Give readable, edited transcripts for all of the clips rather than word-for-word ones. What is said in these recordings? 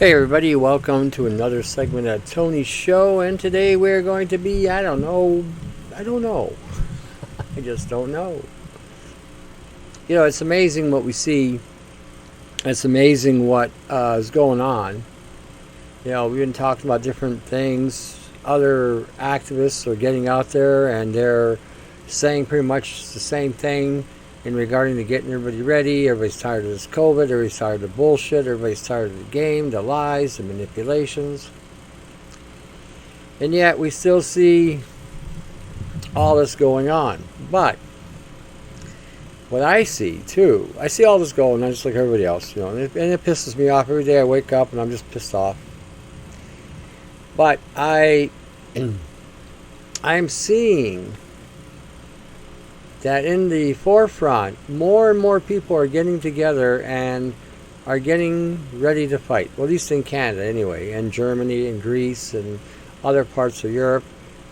Hey everybody, welcome to another segment of Tony's show, and today we're going to be, I don't know, I just don't know. You know, it's amazing what we see, it's amazing what is going on. You know, we've been talking about different things, other activists are getting out there and they're saying pretty much the same thing in regarding to getting everybody ready. Everybody's tired of this COVID, everybody's tired of bullshit, everybody's tired of the game, the lies, the manipulations. And yet we still see all this going on. But what I see too, I see all this going on just like everybody else, you know, and it pisses me off. Every day I wake up and I'm just pissed off. But I'm seeing that in the forefront, more and more people are getting together and are getting ready to fight. Well, at least in Canada anyway, and Germany and Greece and other parts of Europe.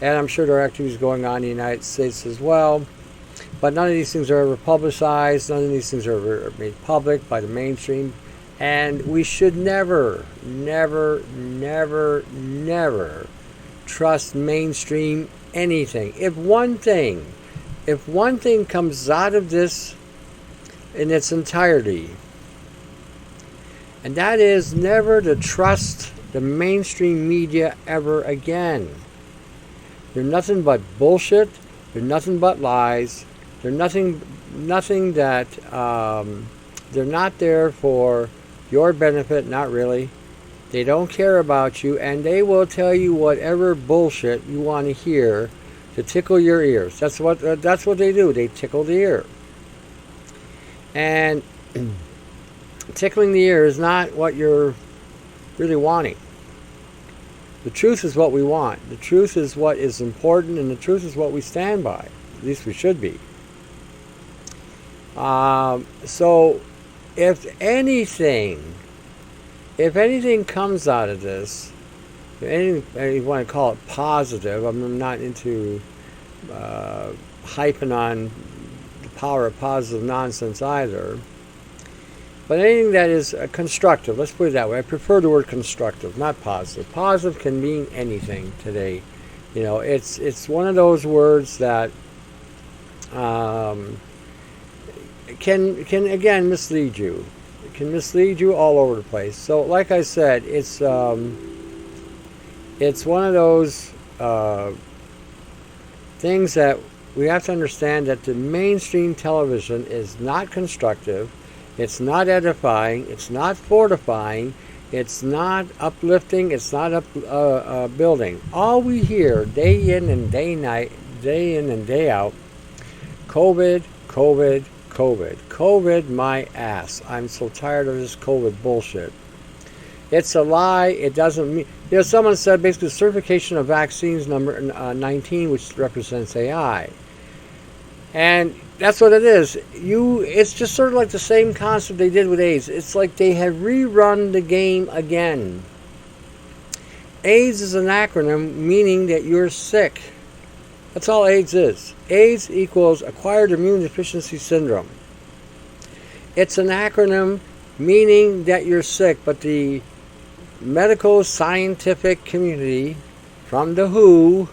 And I'm sure there are activities going on in the United States as well. But none of these things are ever publicized. None of these things are ever made public by the mainstream. And we should never, never, never, never trust mainstream anything. If one thing comes out of this in its entirety, and that is never to trust the mainstream media ever again. They're nothing but bullshit. They're nothing but lies. They're nothing that they're not there for your benefit, not really. They don't care about you, and they will tell you whatever bullshit you want to hear to tickle your ears. That's what they do. They tickle the ear. And tickling the ear is not what you're really wanting. The truth is what we want. The truth is what is important, and the truth is what we stand by. At least we should be. So, if anything comes out of this, if you want to call it positive, I'm not into hyping on the power of positive nonsense either. But anything that is constructive, let's put it that way. I prefer the word constructive, not positive. Positive can mean anything today. You know, it's one of those words that can again mislead you. It can mislead you all over the place. So, like I said, it's one of those things that we have to understand, that the mainstream television is not constructive, it's not edifying, it's not fortifying, it's not uplifting, it's not building. All we hear day in and day out, COVID, COVID, COVID. COVID my ass. I'm so tired of this COVID bullshit. It's a lie. It doesn't mean... You know, someone said basically certification of vaccines number 19, which represents AI. And that's what it is. It's just sort of like the same concept they did with AIDS. It's like they have rerun the game again. AIDS is an acronym meaning that you're sick. That's all AIDS is. AIDS equals acquired immune deficiency syndrome. It's an acronym meaning that you're sick, but the medical scientific community from the WHO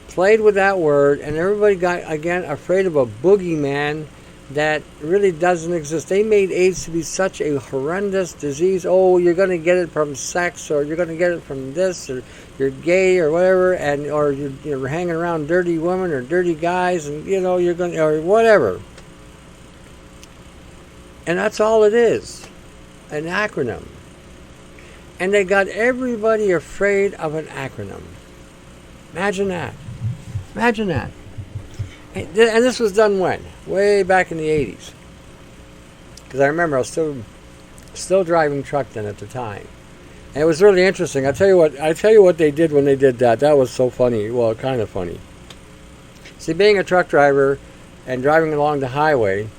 played with that word, and everybody got again afraid of a boogeyman that really doesn't exist. They made AIDS to be such a horrendous disease. Oh, you're going to get it from sex, or you're going to get it from this, or you're gay, or whatever, or you're hanging around dirty women or dirty guys, and you know you're going, or whatever. And that's all it is, an acronym. And they got everybody afraid of an acronym. Imagine that. Imagine that. And this was done when? Way back in the 80s. Because I remember I was still driving truck then at the time. And it was really interesting. I tell you what they did when they did that. That was so funny. Well, kind of funny. See, being a truck driver and driving along the highway,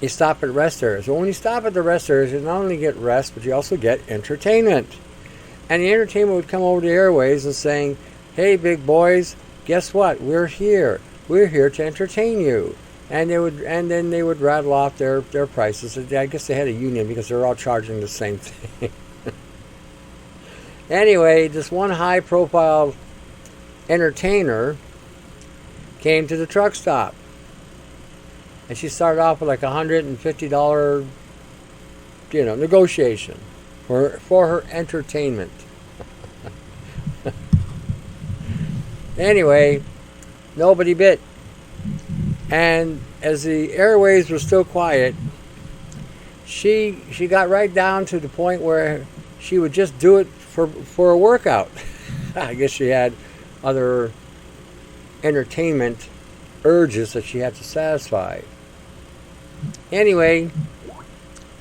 you stop at rest areas. Well, when you stop at the rest areas, you not only get rest, but you also get entertainment. And the entertainment would come over the airways and saying, hey, big boys, guess what? We're here. We're here to entertain you. and then they would rattle off their prices. I guess they had a union because they're all charging the same thing. Anyway, this one high-profile entertainer came to the truck stop, and she started off with like $150, negotiation for her entertainment. Anyway, nobody bit. And as the airways were still quiet, she got right down to the point where she would just do it for a workout. I guess she had other entertainment urges that she had to satisfy. Anyway,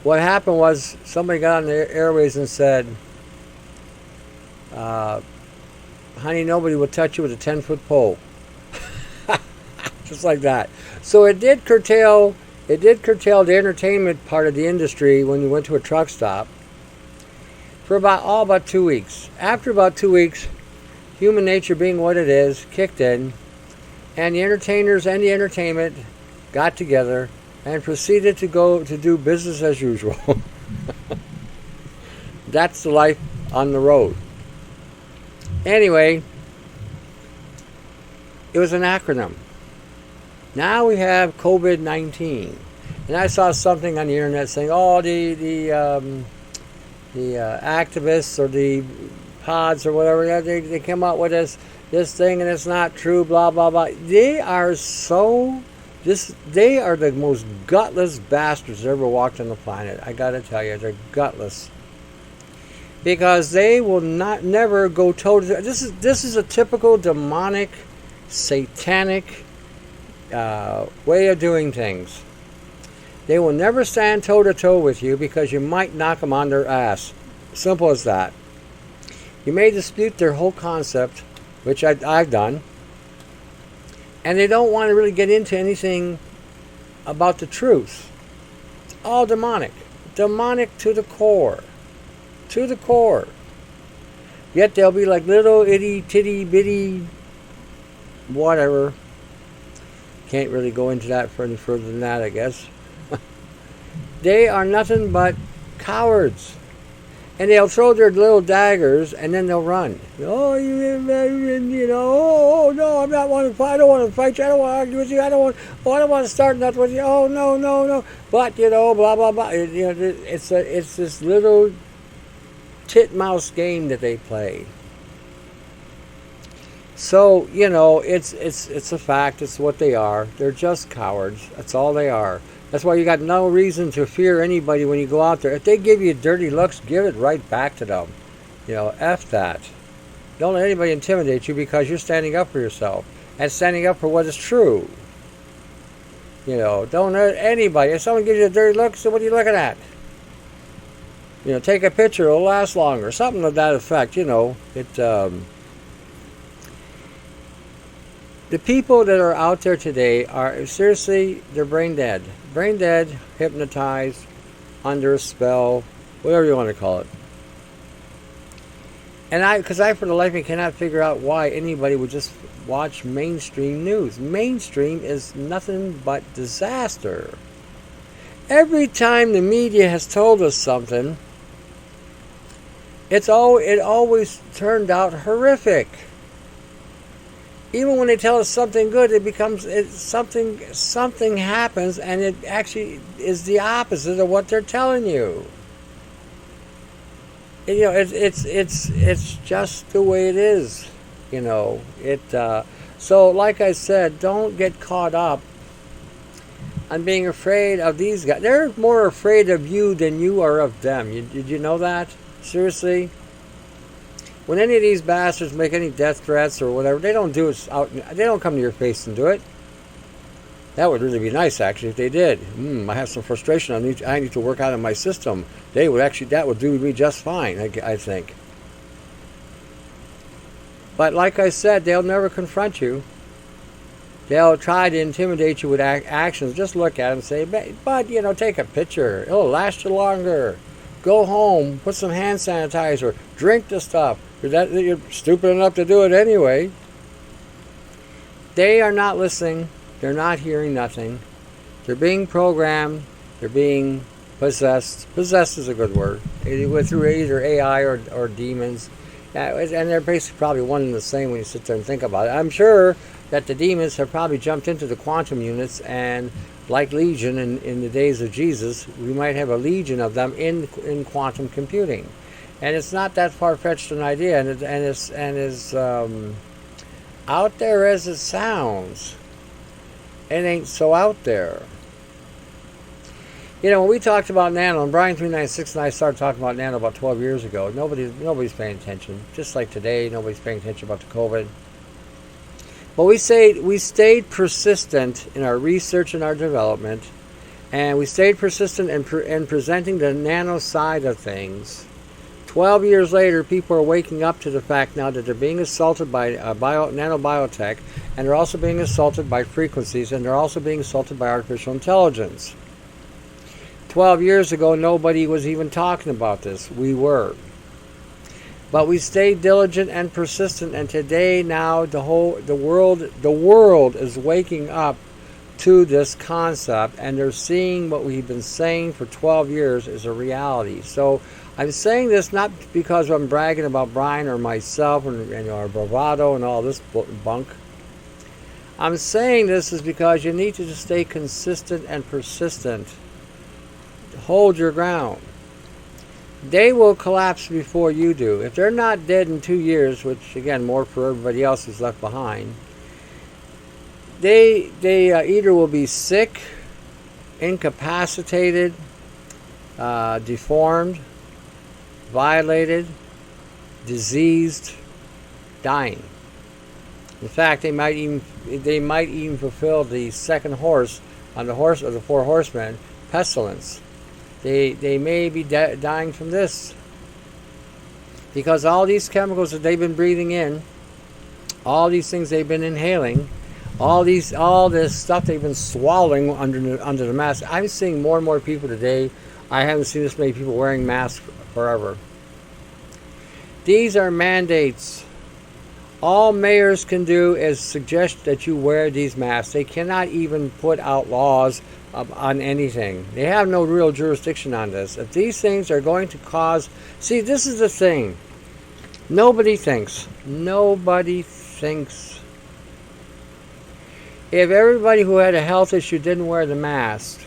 what happened was somebody got on the airways and said, honey, nobody will touch you with a 10-foot pole. Just like that. So it did curtail the entertainment part of the industry when you went to a truck stop for about 2 weeks. After about 2 weeks, human nature being what it is, kicked in, and the entertainers and the entertainment got together and proceeded to go to do business as usual. That's the life on the road. Anyway, it was an acronym. Now we have COVID-19, and I saw something on the internet saying, "Oh, the activists or the pods or whatever, they come out with this thing, and it's not true." Blah blah blah. They are the most gutless bastards that ever walked on the planet. I gotta tell you, they're gutless. Because they will never go toe to toe. This is a typical demonic, satanic way of doing things. They will never stand toe to toe with you because you might knock them on their ass. Simple as that. You may dispute their whole concept, which I've done, and they don't want to really get into anything about the truth. It's all demonic to the core. To the core. Yet they'll be like little itty titty bitty whatever. Can't really go into that any further than that, I guess. They are nothing but cowards. And they'll throw their little daggers and then they'll run. Oh, oh no, I'm not want to fight. I don't want to fight you. I don't want to argue with you. I don't want to start nothing with you. Oh no. But blah blah blah. It's this little titmouse game that they play. So, it's a fact. It's what they are. They're just cowards. That's all they are. That's why you got no reason to fear anybody when you go out there. If they give you dirty looks, give it right back to them. F that. Don't let anybody intimidate you because you're standing up for yourself and standing up for what is true. Don't let anybody. If someone gives you a dirty look, so what are you looking at? Take a picture. It'll last longer. Something of that effect. The people that are out there today are seriously, they're brain dead. Brain dead, hypnotized, under a spell, whatever you want to call it. And because I for the life of me cannot figure out why anybody would just watch mainstream news. Mainstream is nothing but disaster. Every time the media has told us something, it always turned out horrific. Even when they tell us something good, something happens, and it actually is the opposite of what they're telling you. It's just the way it is. So like I said, don't get caught up on being afraid of these guys. They're more afraid of you than you are of them. Did you know that? Seriously? When any of these bastards make any death threats or whatever, they don't do it out. They don't come to your face and do it. That would really be nice, actually, if they did. I have some frustration. I need to work out in my system. That would do me just fine, I think. But like I said, they'll never confront you. They'll try to intimidate you with actions. Just look at them and say, but take a picture. It'll last you longer. Go home, put some hand sanitizer, drink the stuff. You're stupid enough to do it anyway. They are not listening. They're not hearing nothing. They're being programmed. They're being possessed. Possessed is a good word. Through either AI or demons. And they're basically probably one and the same when you sit there and think about it. I'm sure that the demons have probably jumped into the quantum units, and like Legion in the days of Jesus, we might have a legion of them in quantum computing. And it's not that far-fetched an idea, and as out there as it sounds, it ain't so out there. You know, when we talked about Nano, and Brian 396 and I started talking about Nano about 12 years ago, nobody's paying attention. Just like today, nobody's paying attention about the COVID. But we stayed persistent in our research and our development, and we stayed persistent in presenting the nano side of things. 12 years later, people are waking up to the fact now that they're being assaulted by nanobiotech, and they're also being assaulted by frequencies, and they're also being assaulted by artificial intelligence. 12 years ago, nobody was even talking about this. We were. But we stayed diligent and persistent, and today now the world is waking up to this concept, and they're seeing what we've been saying for 12 years is a reality. So I'm saying this not because I'm bragging about Brian or myself and our bravado and all this bunk. I'm saying this is because you need to just stay consistent and persistent. Hold your ground. They will collapse before you do. If they're not dead in 2 years, which again, more for everybody else who's left behind, they either will be sick, incapacitated, deformed, violated, diseased, dying. In fact, they might even fulfill the second horse on the horse of the four horsemen, pestilence. They may be dying from this, because all these chemicals that they've been breathing in, all these things they've been inhaling, all this stuff they've been swallowing under the mask. I'm seeing more and more people today. I haven't seen this many people wearing masks forever. These are mandates. All mayors can do is suggest that you wear these masks. They cannot even put out laws on anything. They have no real jurisdiction on this. If these things are going to cause... See, this is the thing. Nobody thinks. If everybody who had a health issue didn't wear the mask,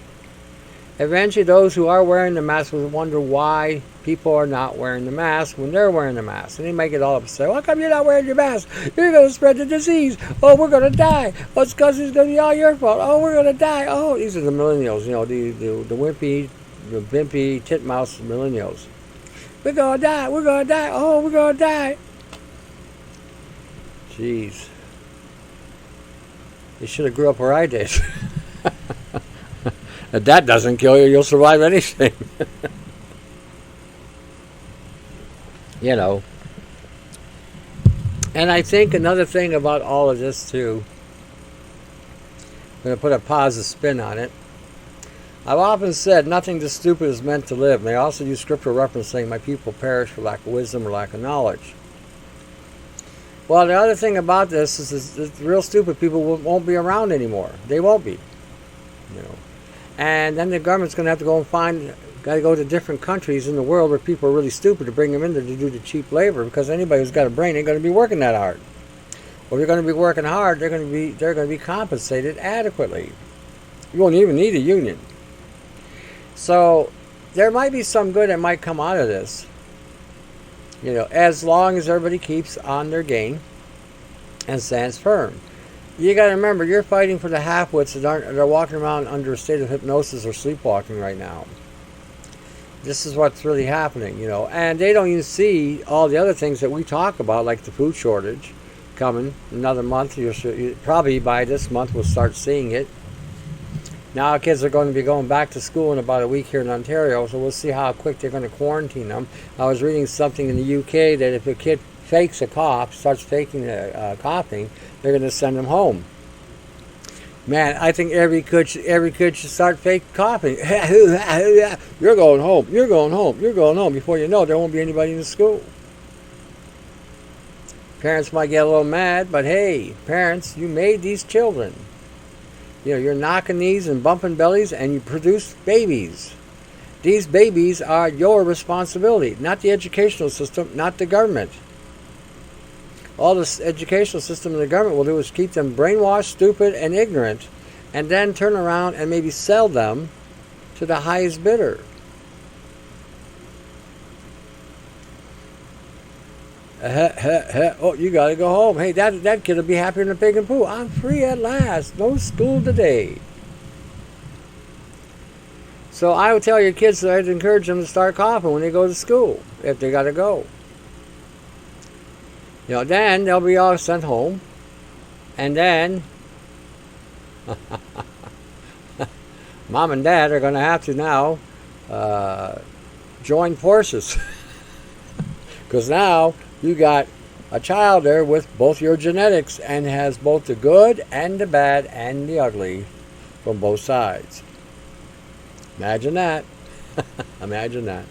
eventually those who are wearing the mask will wonder why people are not wearing the mask when they're wearing the mask. And they might get all upset. How come you're not wearing your mask? You're going to spread the disease. Oh, we're going to die. Oh, it's because it's going to be all your fault. Oh, we're going to die. Oh, these are the millennials, you know, the wimpy, titmouse millennials. We're going to die. We're going to die. Oh, we're going to die. Jeez. You should have grew up where I did. If that doesn't kill you, you'll survive anything. You know. And I think another thing about all of this too, I'm going to put a positive spin on it. I've often said nothing this stupid is meant to live. And I also use scripture reference saying my people perish for lack of wisdom or lack of knowledge. Well, the other thing about this is the real stupid people won't be around anymore. They won't be. You know. And then the government's going to have to go and got to go to different countries in the world where people are really stupid to bring them in there to do the cheap labor, because anybody who's got a brain ain't going to be working that hard. Well, if you're going to be working hard, they're going to be compensated adequately. You won't even need a union. So there might be some good that might come out of this. You know, as long as everybody keeps on their game and stands firm. You got to remember, you're fighting for the half-wits that are walking around under a state of hypnosis or sleepwalking right now. This is what's really happening, you know. And they don't even see all the other things that we talk about, like the food shortage coming another month. Probably by this month we'll start seeing it. Now kids are going to be going back to school in about a week here in Ontario, so we'll see how quick they're going to quarantine them. I was reading something in the UK that if a kid fakes a cough, starts faking coughing, they're going to send them home. Man, I think every kid should start fake coughing. You're going home. You're going home. You're going home. Before you know, there won't be anybody in the school. Parents might get a little mad, but hey, parents, you made these children. You're knocking these and bumping bellies, and you produce babies. These babies are your responsibility, not the educational system, not the government. All this educational system and the government will do is keep them brainwashed, stupid, and ignorant, and then turn around and maybe sell them to the highest bidder. Oh, you got to go home. Hey, that kid will be happier than a pig in poo. I'm free at last. No school today. So I would tell your kids that I'd encourage them to start coughing when they go to school, if they got to go. Then they'll be all sent home. And then Mom and Dad are going to have to now join forces. Because now you got a child there with both your genetics and has both the good and the bad and the ugly from both sides. Imagine that. Imagine that.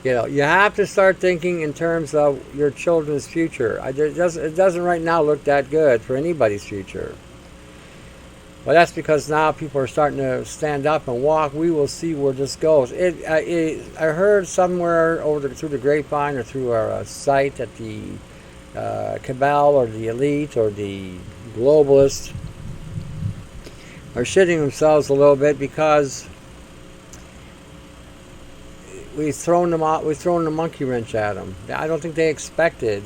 You have to start thinking in terms of your children's future. It doesn't right now look that good for anybody's future. Well, that's because now people are starting to stand up and walk. We will see where this goes. I heard somewhere through the grapevine or through our site that the cabal or the elite or the globalists are shitting themselves a little bit because we've thrown them out. We've thrown the monkey wrench at them. I don't think they expected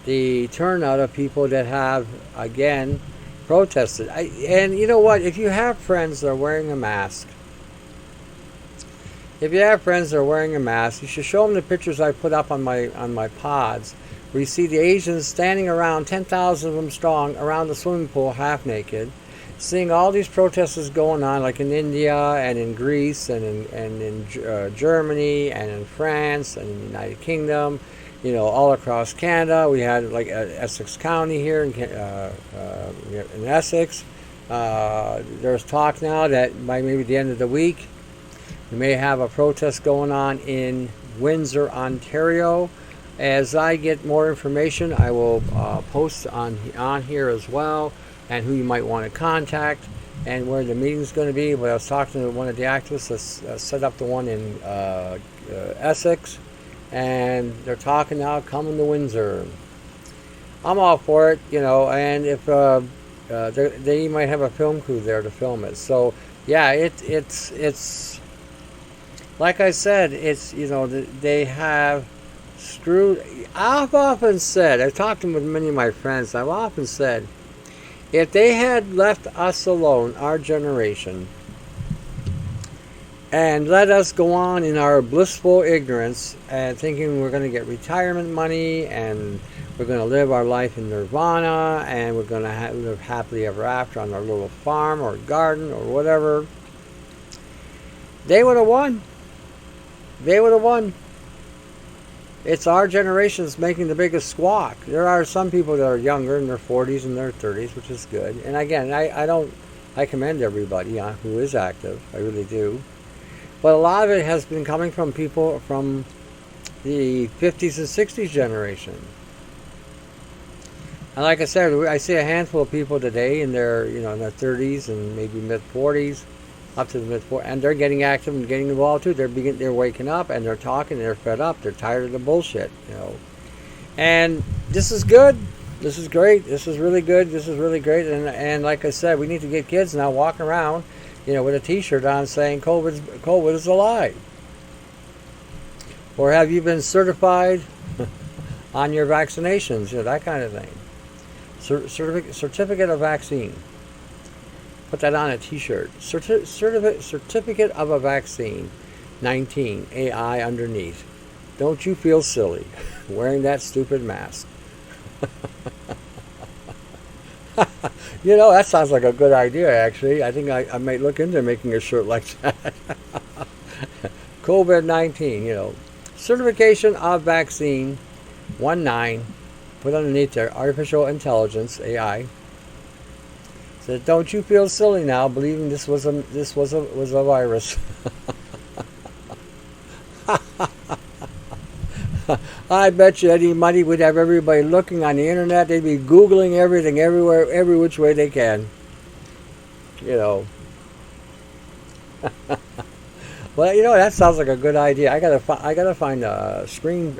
the turnout of people that have, again, protested. And you know what? If you have friends that are wearing a mask, you should show them the pictures I put up on my pods, where you see the Asians standing around, 10,000 of them strong, around the swimming pool, half naked, seeing all these protests going on, like in India and in Greece and in Germany and in France and in the United Kingdom, all across Canada. We had like Essex County here in Essex. There's talk now that by maybe the end of the week, we may have a protest going on in Windsor, Ontario. As I get more information, I will post on here as well, and who you might want to contact and where the meeting's going to be. But I was talking to one of the activists that set up the one in Essex, and they're talking now coming to Windsor. I'm all for it, and if they might have a film crew there to film it. So yeah, it's like I said, it's they have screwed. I've often said, I've talked with many of my friends, I've often said, if they had left us alone, our generation, and let us go on in our blissful ignorance and thinking we're going to get retirement money and we're going to live our life in nirvana and we're going to live happily ever after on our little farm or garden or whatever, they would have won. They would have won. It's our generation that's making the biggest squawk. There are some people that are younger in their 40s and their 30s, which is good. And again, I commend everybody who is active. I really do. But a lot of it has been coming from people from the 50s and 60s generation. And like I said, I see a handful of people today in their, in their 30s and maybe mid 40s, up to the mid 40s, and they're getting active and getting involved too. They're waking up and they're talking. They're fed up. They're tired of the bullshit, And this is good. This is great. This is really good. This is really great. And like I said, we need to get kids now walking around, with a T-shirt on saying COVID is a lie. Or have you been certified on your vaccinations? That kind of thing. Certificate of vaccine. Put that on a T-shirt. Certificate of a vaccine. 19 AI underneath. Don't you feel silly wearing that stupid mask? That sounds like a good idea, actually. I think I might look into making a shirt like that. COVID-19, certification of vaccine 19. Put underneath there, artificial intelligence, AI. So don't you feel silly now believing this was a virus? I bet you any money would have everybody looking on the internet. They'd be Googling everything, everywhere, every which way they can. You know. Well, you know, that sounds like a good idea. I gotta find a screen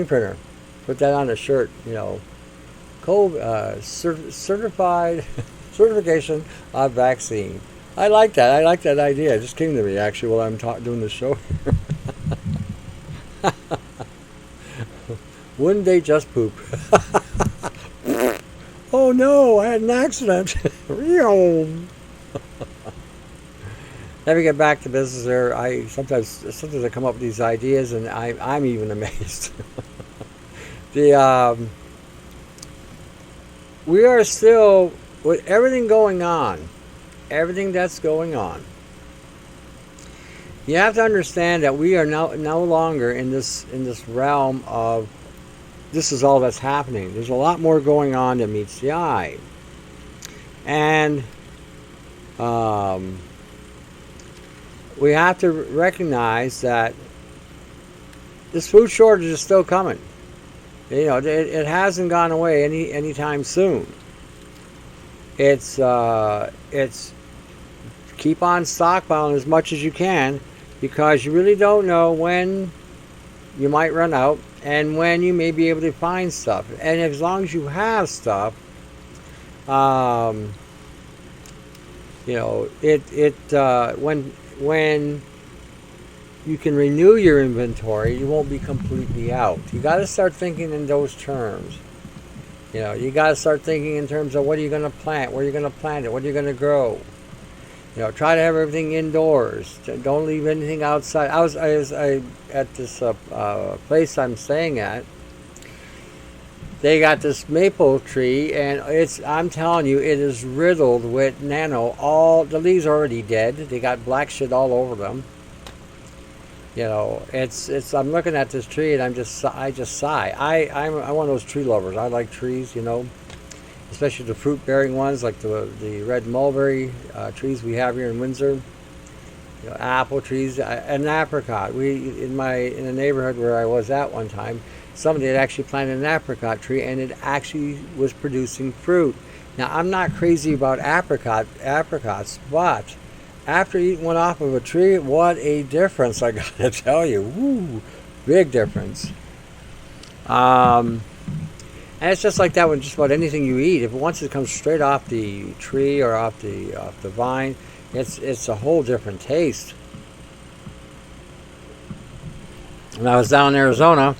printer. Put that on a shirt. You know, certified certification of vaccine. I like that. I like that idea. It just came to me actually while I'm doing the show. Wouldn't they just poop? Oh no, I had an accident. Let me get back to business there. Sometimes I come up with these ideas and I'm even amazed. We are still, with everything going on, everything that's going on, you have to understand that we are no longer in this realm of this is all that's happening. There's a lot more going on than meets the eye. And we have to recognize that this food shortage is still coming. You know, it hasn't gone away anytime soon. It's keep on stockpiling as much as you can, because you really don't know when you might run out and when you may be able to find stuff. And as long as you have stuff, you know, when you can renew your inventory, you won't be completely out. You got to start thinking in those terms. You know, you got to start thinking in terms of what are you going to plant, where are you going to plant it, what are you going to grow. You know, try to have everything indoors. Don't leave anything outside. I was at this place I'm staying at. They got this maple tree, and I'm telling you, it is riddled with nano. All the leaves are already dead. They got black shit all over them. You know, I'm looking at this tree and I just sigh. I'm one of those tree lovers. I like trees, you know, especially the fruit-bearing ones like the red mulberry trees we have here in Windsor. You know, apple trees, and apricot. In the neighborhood where I was at one time, somebody had actually planted an apricot tree, and it actually was producing fruit. Now, I'm not crazy about apricots, but after eating one off of a tree, what a difference, I gotta tell you. Woo, big difference. And it's just like that with just about anything you eat. If once it comes straight off the tree or off the vine, it's a whole different taste. When I was down in Arizona,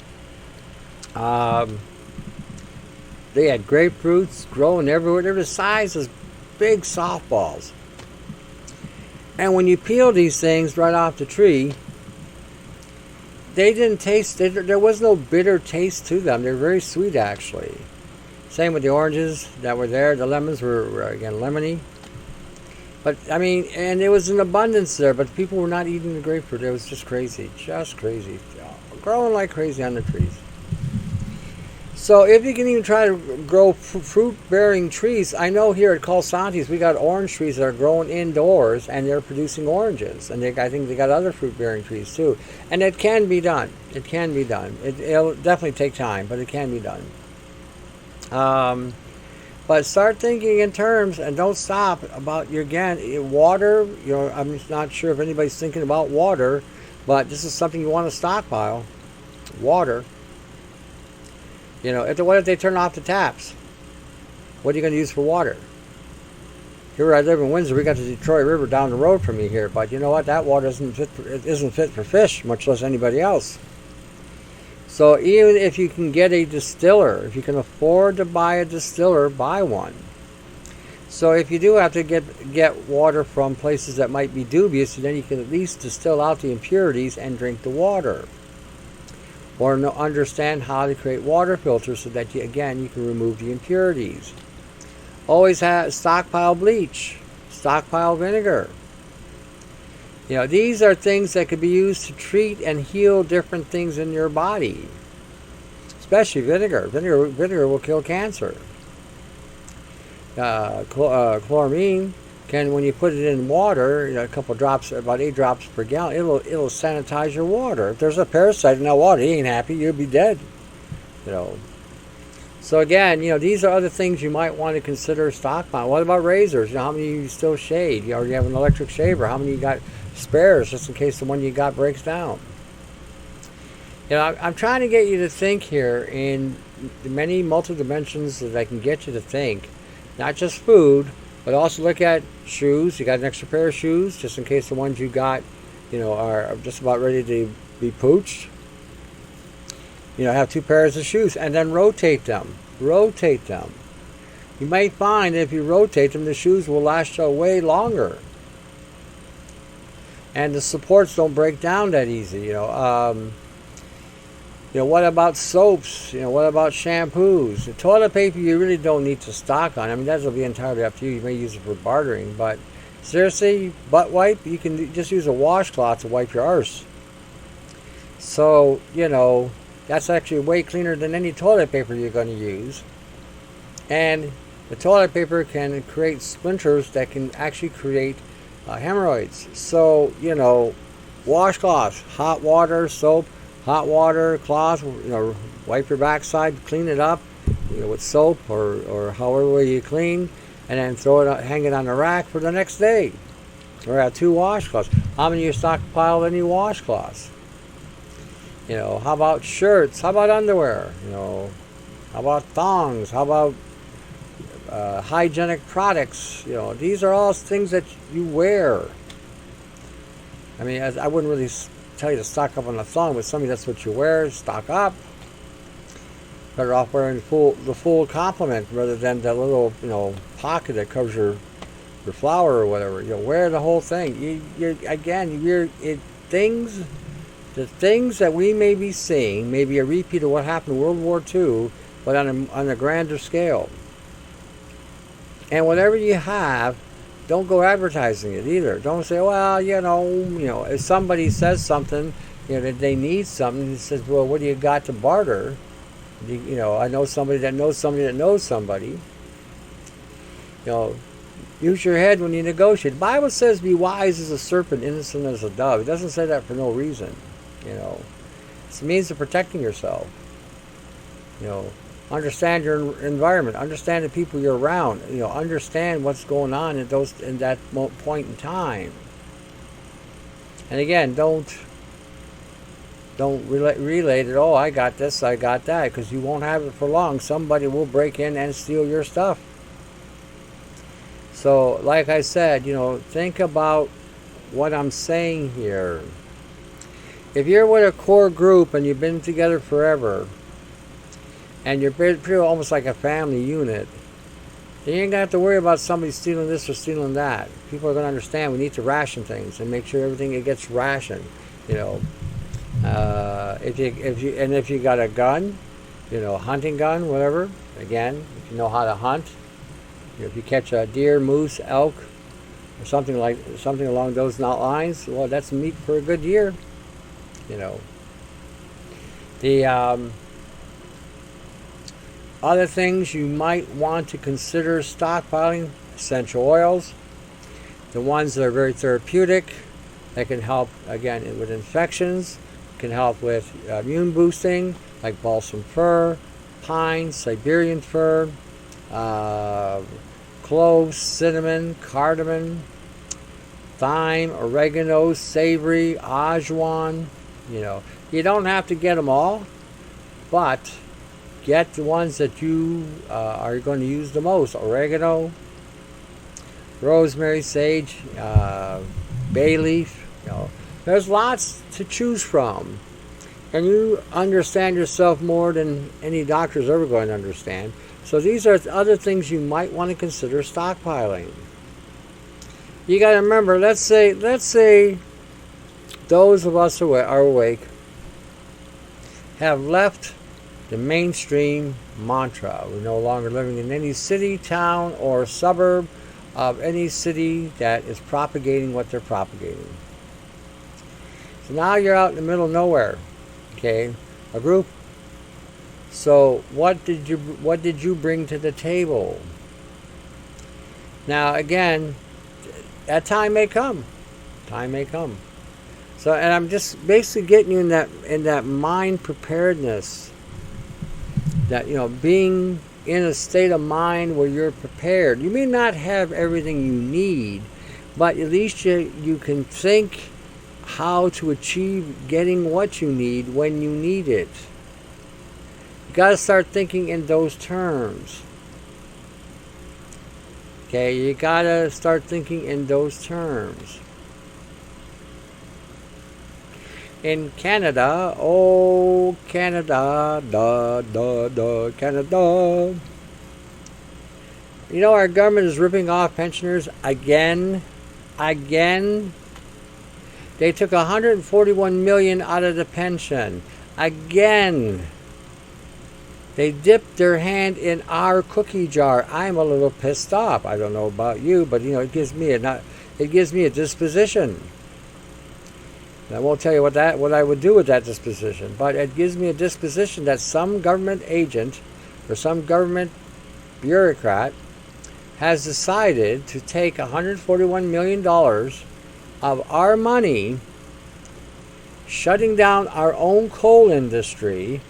they had grapefruits growing everywhere. They're the size of big softballs. And when you peel these things right off the tree, they didn't taste, there was no bitter taste to them. They're very sweet, actually. Same with the oranges that were there. The lemons were again, lemony. But, I mean, and there was an abundance there, but people were not eating the grapefruit. It was just crazy. Just crazy. Growing like crazy on the trees. So if you can even try to grow fruit-bearing trees, I know here at Col Santis we got orange trees that are growing indoors and they're producing oranges, and I think they got other fruit-bearing trees too. And it can be done. It can be done. It'll definitely take time, but it can be done. But start thinking in terms, and don't stop about water. You know, I'm not sure if anybody's thinking about water, but this is something you want to stockpile. Water. You know, what if they turn off the taps? What are you going to use for water? Here where I live in Windsor, we got the Detroit River down the road from me here, but you know what? That water isn't fit for fish, much less anybody else. So even if you can get a distiller, if you can afford to buy a distiller, buy one. So if you do have to get water from places that might be dubious, then you can at least distill out the impurities and drink the water. Or understand how to create water filters so that you can remove the impurities. Always stockpile bleach, stockpile vinegar. You know, these are things that could be used to treat and heal different things in your body. Especially vinegar. Vinegar will kill cancer. Chloramine when you put it in water, you know, a couple drops, about 8 drops per gallon, it'll sanitize your water. If there's a parasite in that water, he ain't happy, you'll be dead. You know. So again, these are other things you might want to consider stockpiling. What about razors? How many you still shave? You already have an electric shaver. How many you got spares just in case the one you got breaks down? I'm trying to get you to think here in the many multi-dimensions that I can get you to think. Not just food, but also look at shoes. You got an extra pair of shoes just in case the ones you got, are just about ready to be pooched. Have 2 pairs of shoes and then rotate them. Rotate them. You might find that if you rotate them, the shoes will last you way longer. And the supports don't break down that easy. What about soaps? What about shampoos? The toilet paper you really don't need to stock on. I mean, that'll be entirely up to you. You may use it for bartering, but seriously, butt wipe, you can just use a washcloth to wipe your arse. So, that's actually way cleaner than any toilet paper you're going to use. And the toilet paper can create splinters that can actually create hemorrhoids. So, washcloths, hot water, soap, hot water, cloth, wipe your backside, clean it up, with soap or however you clean, and then throw it, hang it on the rack for the next day. Or have 2 washcloths. How many of you stockpile any washcloths? How about shirts? How about underwear? How about thongs? How about hygienic products? These are all things that you wear. I mean, I wouldn't really tell you to stock up on a thong, but somebody that's what you wear, stock up. Better off wearing the full complement rather than that little, pocket that covers your flower or whatever. Wear the whole thing. The things that we may be seeing may be a repeat of what happened in World War II, but on a grander scale. And whatever you have, don't go advertising it either. Don't say, well, if somebody says something, that they need something, he says, well, what do you got to barter? I know somebody that knows somebody that knows somebody. Use your head when you negotiate. The Bible says, be wise as a serpent, innocent as a dove. It doesn't say that for no reason. It's a means of protecting yourself. Understand your environment. Understand the people you're around. Understand what's going on in that point in time. And again, don't relay that. Oh, I got this, I got that, because you won't have it for long. Somebody will break in and steal your stuff. So, like I said, think about what I'm saying here. If you're with a core group and you've been together forever, and you're pretty almost like a family unit, then you ain't going to have to worry about somebody stealing this or stealing that. People are going to understand we need to ration things and make sure everything gets rationed. If you got a gun, hunting gun, whatever. Again, if you know how to hunt, if you catch a deer, moose, elk, or something along those lines, well, that's meat for a good year. The other things you might want to consider stockpiling: essential oils, the ones that are very therapeutic, that can help again with infections, can help with immune boosting, like balsam fir, pine, Siberian fir, cloves, cinnamon, cardamom, thyme, oregano, savory, ajwain. You don't have to get them all, but get the ones that you are going to use the most. Oregano, rosemary, sage, bay leaf. There's lots to choose from. And you understand yourself more than any doctor's ever going to understand. So these are other things you might want to consider stockpiling. You got to remember, let's say those of us who are awake have left the mainstream mantra. We're no longer living in any city, town, or suburb of any city that is propagating what they're propagating. So now you're out in the middle of nowhere, okay? A group. So what did you bring to the table? Now again, that time may come. Time may come. So, and I'm just basically getting you in that mind preparedness. That, being in a state of mind where you're prepared. You may not have everything you need, but at least you can think how to achieve getting what you need when you need it. You got to start thinking in those terms. Okay, you got to start thinking in those terms. In Canada, oh Canada, Canada. Our government is ripping off pensioners again. They took $141 million out of the pension. Again. They dipped their hand in our cookie jar. I'm a little pissed off. I don't know about you, but it gives me a disposition. I won't tell you what I would do with that disposition, but it gives me a disposition that some government agent or some government bureaucrat has decided to take $141 million of our money, shutting down our own coal industry,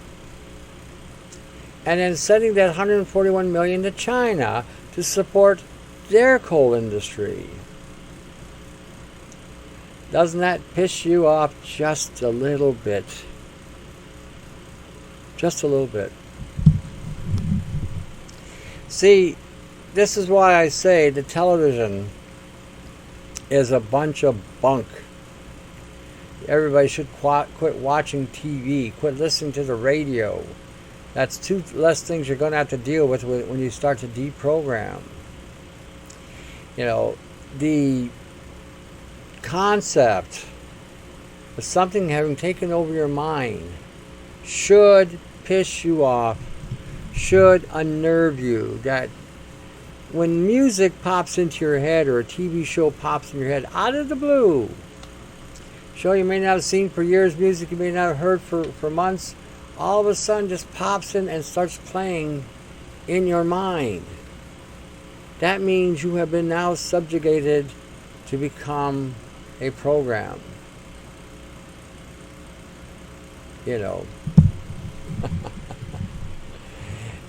and then sending that $141 million to China to support their coal industry. Doesn't that piss you off just a little bit? Just a little bit. See, this is why I say the television is a bunch of bunk. Everybody should quit watching TV, quit listening to the radio. That's two less things you're going to have to deal with when you start to deprogram. The concept of something having taken over your mind should piss you off, should unnerve you. That when music pops into your head or a TV show pops in your head out of the blue, show you may not have seen for years, music you may not have heard for months, all of a sudden just pops in and starts playing in your mind. That means you have been now subjugated to become a program.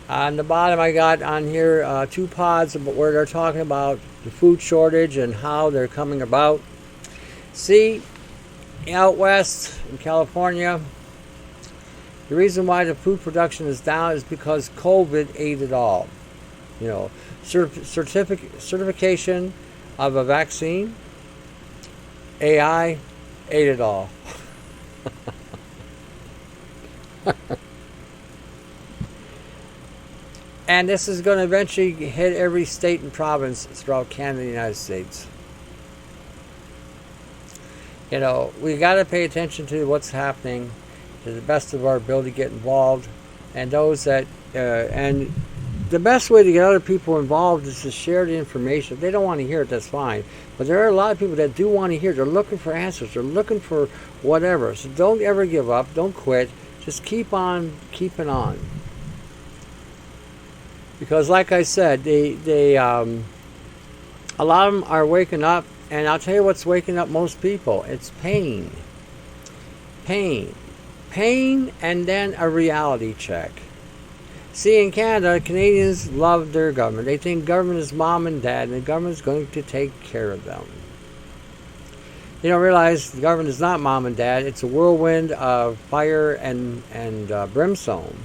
On the bottom I got on here 2 pods where they're talking about the food shortage and how they're coming about. See, out west in California, the reason why the food production is down is because COVID ate it all. Certification of a vaccine, AI ate it all. And this is going to eventually hit every state and province throughout Canada and the United States. We got to pay attention to what's happening to the best of our ability to get involved. And those that, and the best way to get other people involved is to share the information. If they don't want to hear it, that's fine. But there are a lot of people that do want to hear it. They're looking for answers. They're looking for whatever. So don't ever give up. Don't quit. Just keep on keeping on. Because like I said, a lot of them are waking up. And I'll tell you what's waking up most people. It's pain. Pain, and then a reality check. See, in Canada, Canadians love their government. They think government is mom and dad, and the government is going to take care of them. They don't realize the government is not mom and dad. It's a whirlwind of fire and brimstone.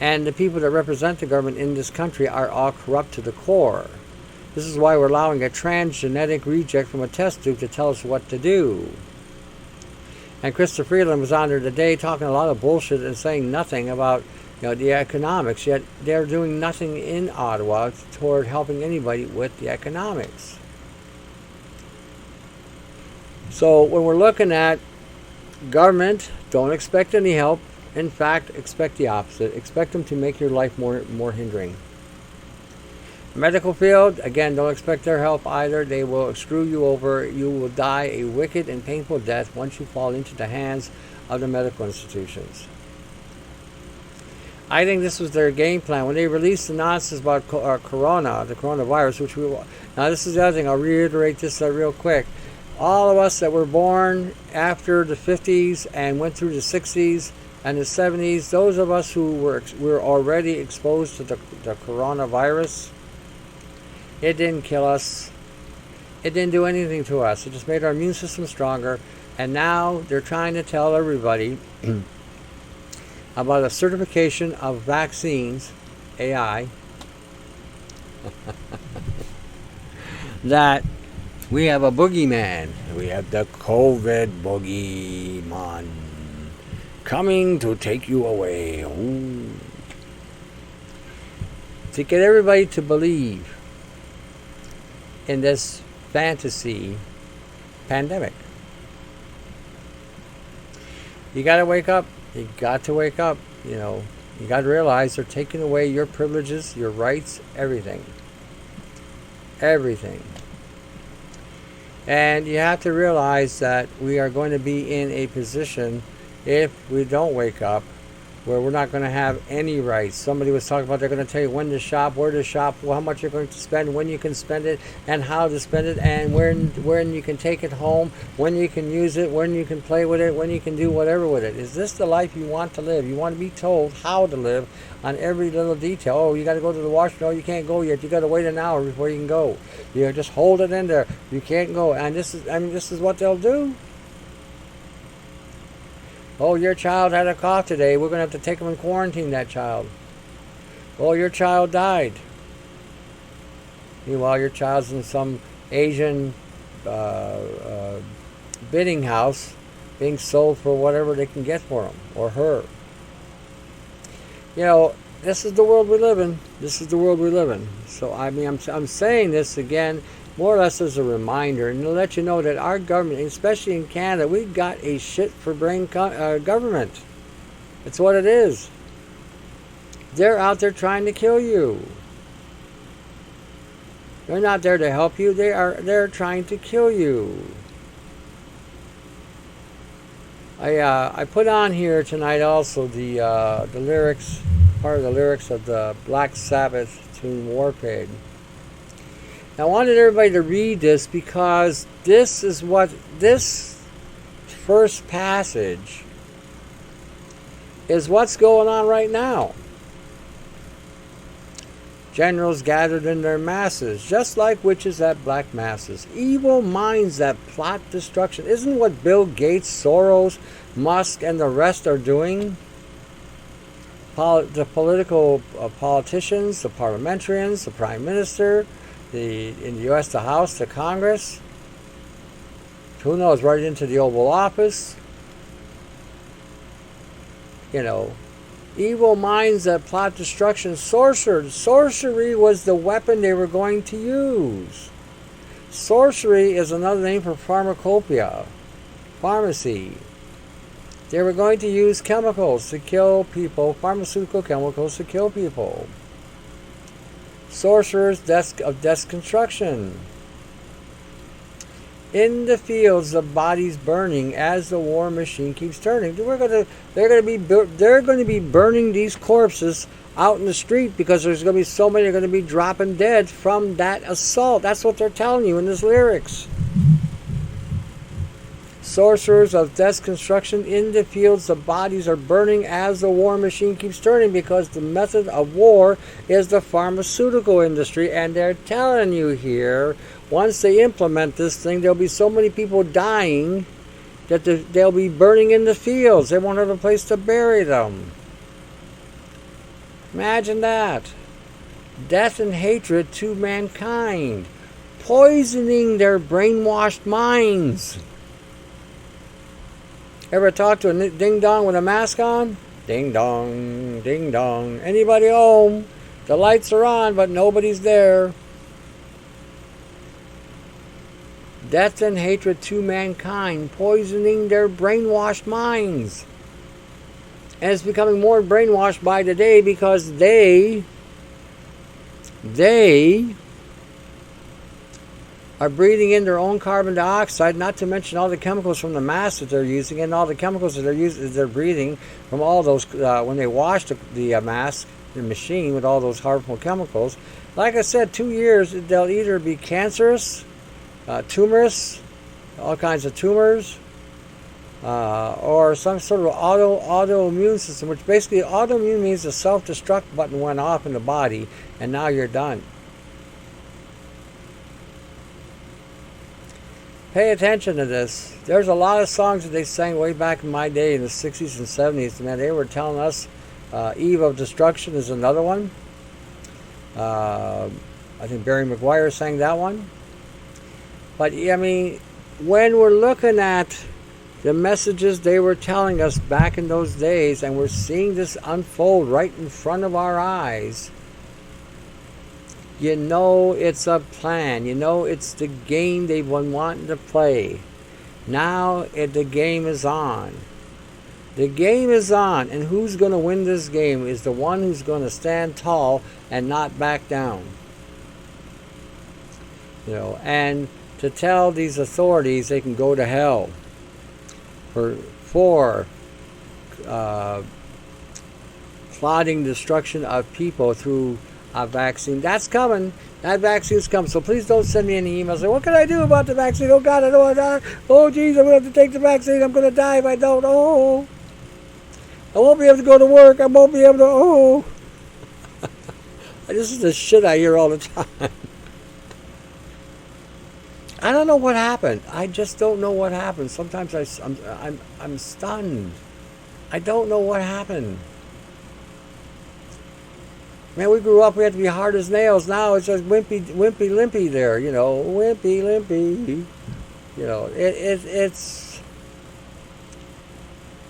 And the people that represent the government in this country are all corrupt to the core. This is why we're allowing a transgenetic reject from a test tube to tell us what to do. And Christopher Freeland was on there today talking a lot of bullshit and saying nothing about the economics, yet they're doing nothing in Ottawa toward helping anybody with the economics. So when we're looking at government, don't expect any help. In fact, expect the opposite. Expect them to make your life more hindering. Medical field, again, don't expect their help either. They will screw you over. You will die a wicked and painful death once you fall into the hands of the medical institutions. I think this was their game plan. When they released the nonsense about the coronavirus, which now this is the other thing, I'll reiterate this real quick. All of us that were born after the 50s and went through the 60s, and the 70s, those of us who were already exposed to the coronavirus, it didn't kill us. It didn't do anything to us. It just made our immune system stronger. And now they're trying to tell everybody about a certification of vaccines, AI, that we have a boogeyman. We have the COVID boogeyman coming to take you away. Ooh. To get everybody to believe in this fantasy pandemic. You got to wake up. You got to wake up. You know, you got to realize they're taking away your privileges, your rights, everything. Everything. And you have to realize that we are going to be in a position, if we don't wake up, where we're not going to have any rights. Somebody was talking about they're going to tell you when to shop, where to shop, how much you're going to spend, when you can spend it, and how to spend it, and when you can take it home, when you can use it, when you can play with it, when you can do whatever with it. Is this the life you want to live? You want to be told how to live on every little detail. Oh, you got to go to the washroom. No, you can't go yet. You got to wait an hour before you can go. You just hold it in there. You can't go. And this is what they'll do. Oh, your child had a cough today. We're going to have to take him and quarantine that child. Oh, your child died. Meanwhile, your child's in some Asian bidding house being sold for whatever they can get for him or her. You know, this is the world we live in. This is the world we live in. So, I mean, I'm saying this again more or less as a reminder, and to let you know that our government, especially in Canada, we've got a shit for brain government. It's what it is. They're out there trying to kill you. They're not there to help you. They're trying to kill you. I put on here tonight also the lyrics, part of the lyrics of the Black Sabbath tune Warpaid. I wanted everybody to read this because this first passage is what's going on right now. Generals gathered in their masses, just like witches at black masses. Evil minds that plot destruction. Isn't what Bill Gates, Soros, Musk, and the rest are doing? The political politicians, the parliamentarians, the prime minister, in the U.S., the House, the Congress, who knows, right into the Oval Office. You know, evil minds that plot destruction. Sorcery was the weapon they were going to use. Sorcery is another name for pharmacopoeia, pharmacy. They were going to use chemicals to kill people, pharmaceutical chemicals to kill people. Sorcerers of destruction. In the fields, the bodies burning as the war machine keeps turning. They're going to be burning these corpses out in the street because there's going to be so many are going to be dropping dead from that assault. That's what they're telling you in this lyrics. Sorcerers of destruction. In the fields, the bodies are burning as the war machine keeps turning, because the method of war is the pharmaceutical industry, and they're telling you here, once they implement this thing, there'll be so many people dying that they'll be burning in the fields. They won't have a place to bury them. Imagine that. Death and hatred to mankind, poisoning their brainwashed minds. Ever talk to a ding-dong with a mask on? Ding-dong, ding-dong. Anybody home? The lights are on, but nobody's there. Death and hatred to mankind, poisoning their brainwashed minds. And it's becoming more brainwashed by the day, because they are breathing in their own carbon dioxide, not to mention all the chemicals from the mask that they're using, and all the chemicals that they're breathing from all those when they wash the mask, the machine, with all those harmful chemicals. Like I said, 2 years, they'll either be cancerous, tumorous, all kinds of tumors, or some sort of autoimmune system, which basically autoimmune means the self-destruct button went off in the body and now you're done. Pay attention to this. There's a lot of songs that they sang way back in my day in the 60s and 70s. Man, they were telling us Eve of Destruction is another one. I think Barry McGuire sang that one. But, I mean, when we're looking at the messages they were telling us back in those days and we're seeing this unfold right in front of our eyes, you know it's a plan. You know it's the game they've been wanting to play. Now the game is on. The game is on, and who's going to win this game is the one who's going to stand tall and not back down. You know, and to tell these authorities they can go to hell for plotting destruction of people through a vaccine. That's coming. That vaccine's coming. So please don't send me any emails. Say, what can I do about the vaccine? Oh God, I don't want to die. Oh geez, I'm going to have to take the vaccine. I'm going to die if I don't. Oh, I won't be able to go to work. I won't be able to. Oh, this is the shit I hear all the time. I don't know what happened. I just don't know what happened. Sometimes I'm stunned. I don't know what happened. Man, we grew up, we had to be hard as nails. Now it's just wimpy, limpy there, you know. Wimpy, limpy. You know, it's...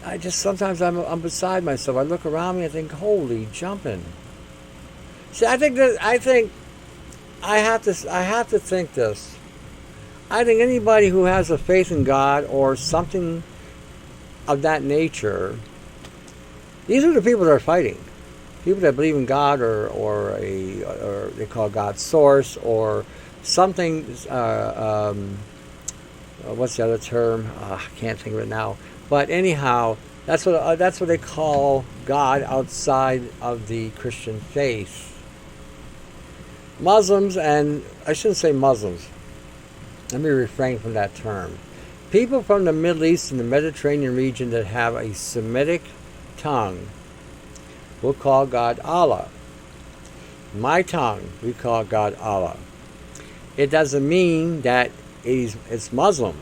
I just, sometimes I'm beside myself. I look around me and think, holy jumping. See, I have to think this. I think anybody who has a faith in God or something of that nature, these are the people that are fighting. People that believe in God or they call God source or something. What's the other term? I can't think of it now. But anyhow, that's what they call God outside of the Christian faith. Muslims, and I shouldn't say Muslims. Let me refrain from that term. People from the Middle East and the Mediterranean region that have a Semitic tongue, we'll call God Allah. My tongue, we call God Allah. It doesn't mean that it's Muslim.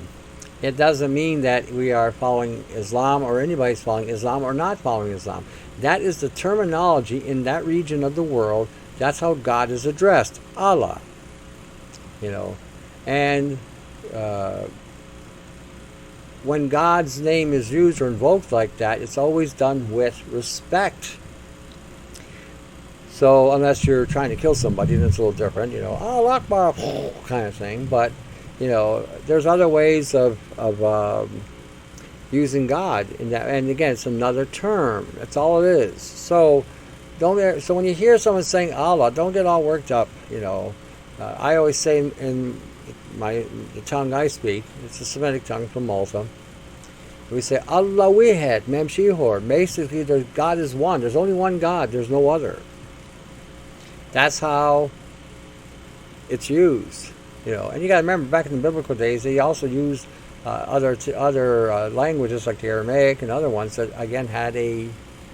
It doesn't mean that we are following Islam or anybody's following Islam or not following Islam. That is the terminology in that region of the world. That's how God is addressed, Allah. You know, and when God's name is used or invoked like that, it's always done with respect. So unless you're trying to kill somebody, then it's a little different, you know, Allah Akbar kind of thing. But you know, there's other ways of using God in that. And again, it's another term. That's all it is. So so when you hear someone saying Allah, don't get all worked up. You know, I always say in the tongue I speak, it's a Semitic tongue from Malta. We say Allah Wihed Mem Shihor. Basically, God is one. There's only one God. There's no other. That's how it's used, you know. And you got to remember, back in the biblical days, they also used other languages like the Aramaic and other ones that again had a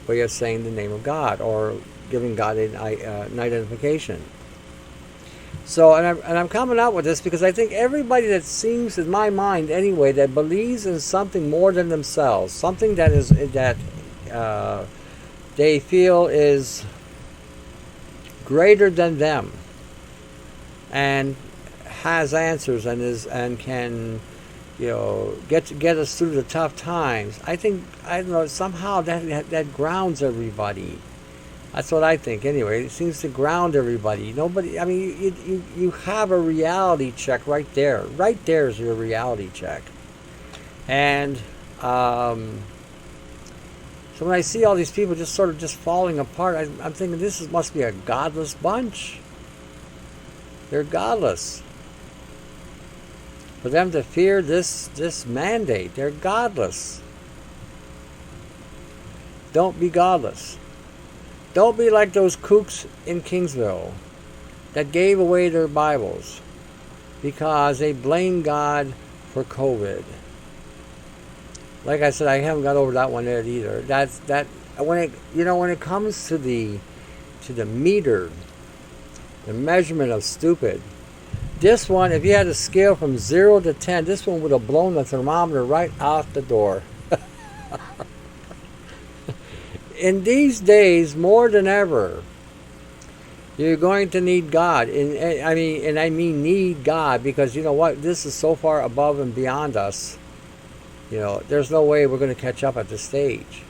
way of saying the name of God or giving God an identification. So, and I'm coming out with this because I think everybody that seems, in my mind anyway, that believes in something more than themselves, something that they feel is greater than them, and has answers and can, you know, get us through the tough times. I don't know, somehow that grounds everybody. That's what I think anyway. It seems to ground everybody. Nobody, I mean, you have a reality check right there. Right there is your reality check. And so when I see all these people just sort of just falling apart, I'm thinking must be a godless bunch. They're godless. For them to fear this mandate, they're godless. Don't be godless. Don't be like those kooks in Kingsville that gave away their Bibles because they blamed God for COVID. like I said, I haven't got over that one yet either. That's that when it when it comes to the meter, the measurement of stupid. This one, if you had a scale from 0 to 10, this one would have blown the thermometer right out the door. In these days, more than ever, you're going to need God. And I mean need God, because you know what? This is so far above and beyond us. There's no way we're going to catch up at this stage.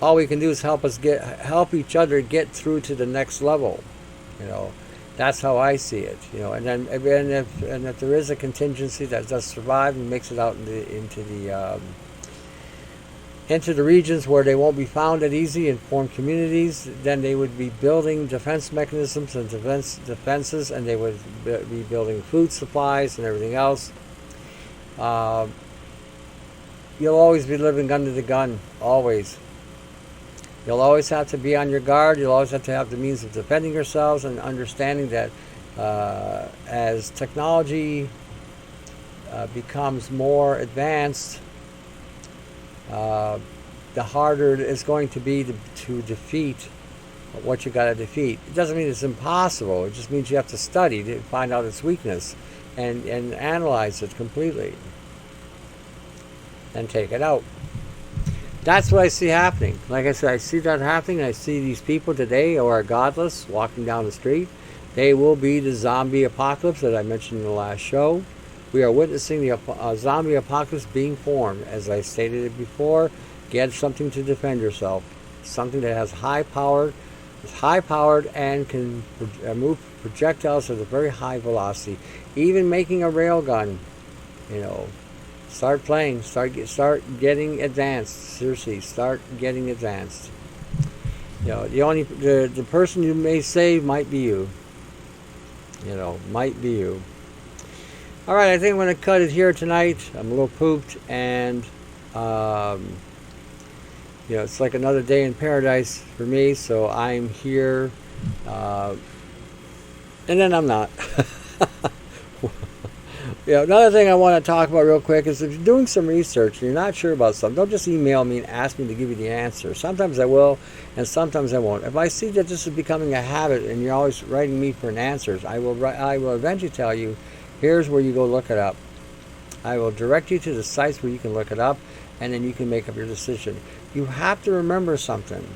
All we can do is help each other get through to the next level. That's how I see it. And if there is a contingency that does survive and makes it out into the regions where they won't be found at easy and form communities, then they would be building defense mechanisms and defenses, and they would be building food supplies and everything else. You'll always be living under the gun, always. You'll always have to be on your guard. You'll always have to have the means of defending yourselves, and understanding that as technology becomes more advanced, the harder it is going to be to defeat what you got to defeat. It doesn't mean it's impossible. It just means you have to study to find out its weakness and analyze it completely and take it out. That's what I see happening. Like I said, I see that happening. I see these people today who are godless walking down the street. They will be the zombie apocalypse that I mentioned in the last show. We are witnessing the zombie apocalypse being formed. As I stated it before, get something to defend yourself. Something that has high-powered and can move projectiles at a very high velocity. Even making a railgun, Start playing. Start getting advanced. Seriously, start getting advanced. The person you may save might be you. Might be you. All right, I think I'm going to cut it here tonight. I'm a little pooped, and it's like another day in paradise for me. So I'm here, and then I'm not. Another thing I want to talk about real quick is if you're doing some research and you're not sure about something, don't just email me and ask me to give you the answer. Sometimes I will, and sometimes I won't. If I see that this is becoming a habit and you're always writing me for answers, I will eventually tell you, here's where you go look it up. I will direct you to the sites where you can look it up, and then you can make up your decision. You have to remember something.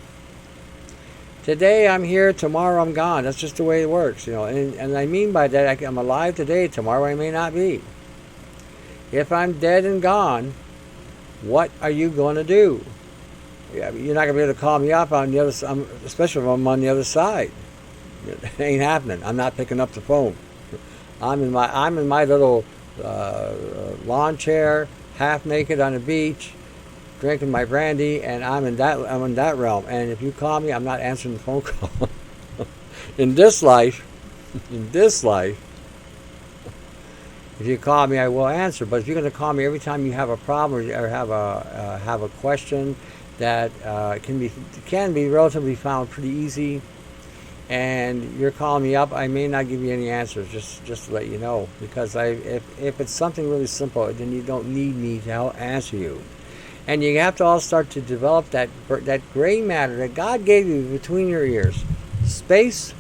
Today I'm here, tomorrow I'm gone. That's just the way it works, And I mean by that, I'm alive today, tomorrow I may not be. If I'm dead and gone, what are you going to do? You're not going to be able to call me up on the other side, especially if I'm on the other side. It ain't happening. I'm not picking up the phone. I'm in my little lawn chair, half naked on the beach, drinking my brandy, and I'm in that realm. And if you call me, I'm not answering the phone call. in this life, if you call me, I will answer. But if you're going to call me every time you have a problem or have a question that can be relatively found pretty easy, and you're calling me up, I may not give you any answers. Just to let you know, because if it's something really simple, then you don't need me to help answer you. And you have to all start to develop that gray matter that God gave you between your ears. Space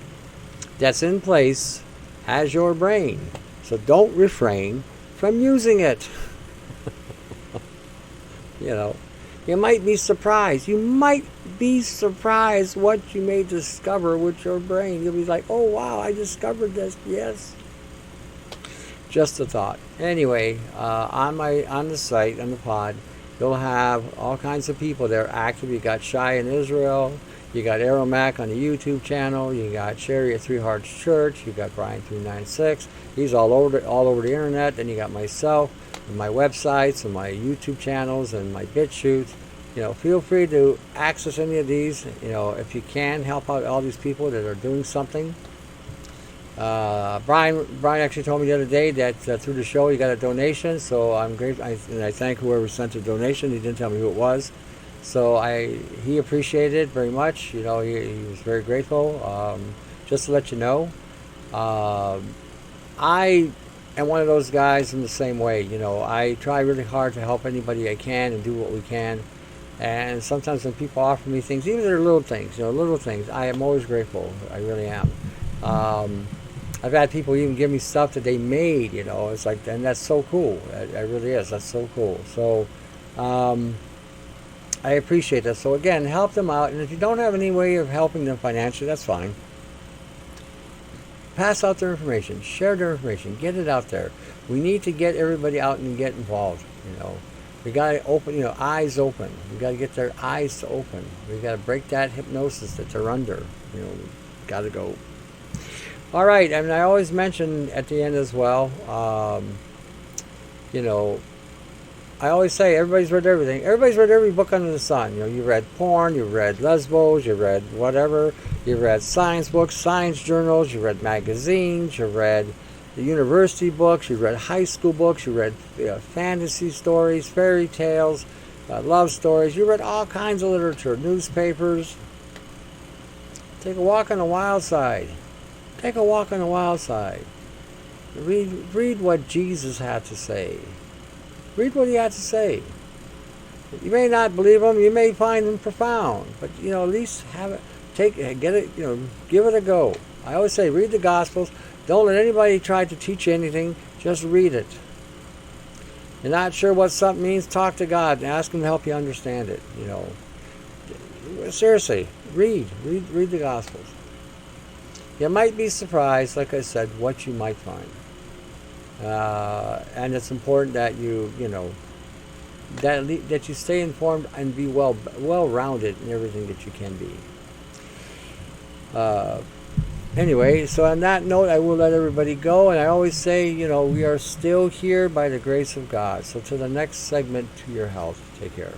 that's in place has your brain. So don't refrain from using it. You might be surprised. You might be surprised what you may discover with your brain. You'll be like, oh wow, I discovered this. Yes. Just a thought. Anyway, on the site, on the pod, you'll have all kinds of people there active. You got Shai in Israel. You got Aromac on the YouTube channel. You got Sherry at Three Hearts Church. You got Brian 396. He's all over the internet. Then you got myself and my websites and my YouTube channels and my BitChute. Feel free to access any of these. If you can, help out all these people that are doing something. Brian actually told me the other day that through the show he got a donation, so I'm grateful, and I thank whoever sent the donation. He didn't tell me who it was, so he appreciated it very much. He was very grateful. Just to let you know, I am one of those guys in the same way. I try really hard to help anybody I can and do what we can. And sometimes when people offer me things, even if they're little things, I am always grateful. I really am. I've had people even give me stuff that they made, it's like, and that's so cool. It really is. That's so cool. So, I appreciate that. So again, help them out. And if you don't have any way of helping them financially, that's fine. Pass out their information. Share their information. Get it out there. We need to get everybody out and get involved, We got to open, eyes open. We got to get their eyes to open. We got to break that hypnosis that they're under. Got to go. All right, and I always mention at the end as well, I always say everybody's read everything. Everybody's read every book under the sun. You read porn, you read lesbos, you read whatever, you read science books, science journals, you read magazines, you read the university books, you read high school books, you read fantasy stories, fairy tales, love stories. You read all kinds of literature, newspapers. Take a walk on the wild side. Take a walk on the wild side. Read what Jesus had to say. Read what he had to say. You may not believe him, you may find him profound, but at least have it, get it, give it a go. I always say, read the Gospels. Don't let anybody try to teach you anything. Just read it. You're not sure what something means? Talk to God and ask him to help you understand it. Seriously, read the Gospels. You might be surprised, like I said, what you might find. And it's important that that you stay informed and be well-rounded in everything that you can be. Anyway, so on that note, I will let everybody go. And I always say, we are still here by the grace of God. So to the next segment, to your health. Take care.